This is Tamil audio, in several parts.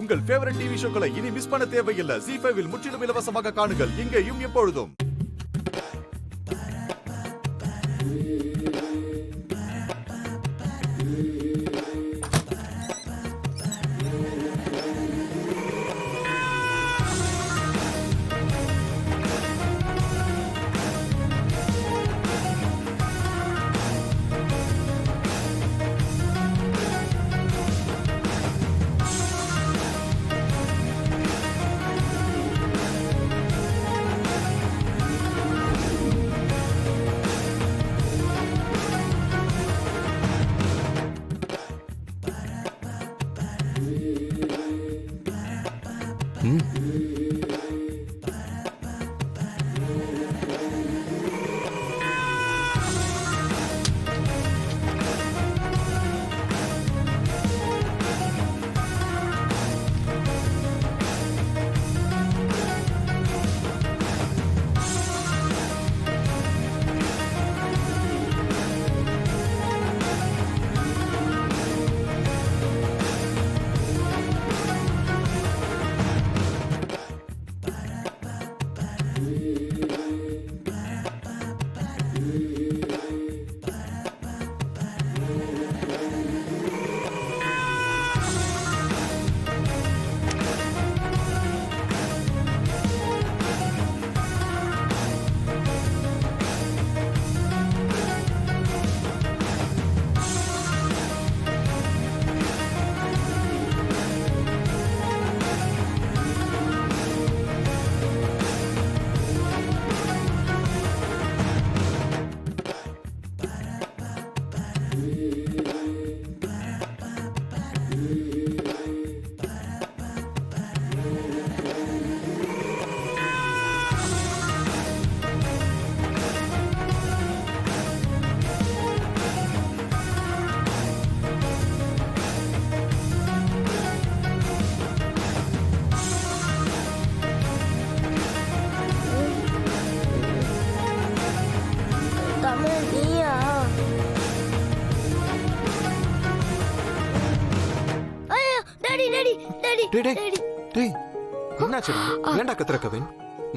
உங்கள் ஃபேவரட் டிவி ஷோக்களை இனி மிஸ் பண்ண தேவையில்லை. ZEE5 இல் முற்றிலும் இலவசமாக காணுங்கள். இங்கேயும் எப்பொழுதும்.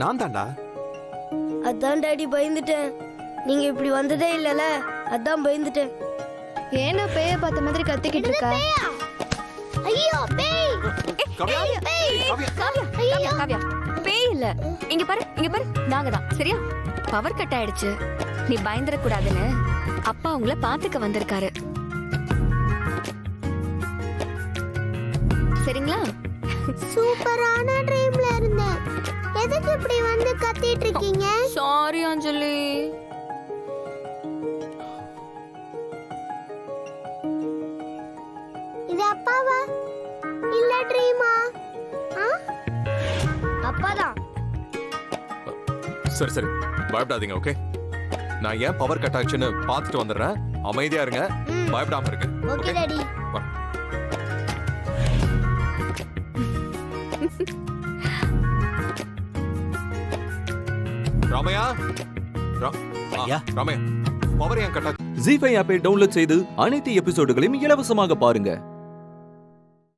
நான் தான்டா. அதான் டாடி பயந்துட்டேன். நீங்க இப்படி வந்ததே இல்லல, அதான் பயந்துட்டேன். ஏன்னா பேய பார்த்த மாதிரி கத்திக்கிட்டு இருக்கா? ஐயோ பேய்! காவ்யா, காவ்யா, காவ்யா, பேய் இல்ல. இங்க பாரு, இங்க பாரு, நாங்க தான். சரியா? பவர் கட் ஆயிடுச்சு. நீ பயந்துட கூடாதுன்னு அப்பா உங்களை பாத்துக்க வந்திருக்காரு. சரிங்களா? சூப்பரான ட்ரீம்ல இருந்தேன். எதுக்கு இப்படி வந்து கத்திட்டு இருக்கீங்க? சாரி அஞ்சலி. இது அப்பாவா இல்ல ட்ரீமா? அப்பாதான். சரி சரி, பயப்படாதீங்க. ஓகே, நான் ஏன் பவர் கட் ஆச்சுன்னு பார்த்துட்டு வந்துடுறேன். அமைதியா இருங்க, பயப்படாம இருங்க. Okay daddy. Ramaiah, Ramaiah, power ஏன் கட் ஆச்சு? ZEE5 ஆப்பை டவுன்லோட் செய்து அனைத்து எபிசோடுகளையும் இலவசமாக பாருங்க.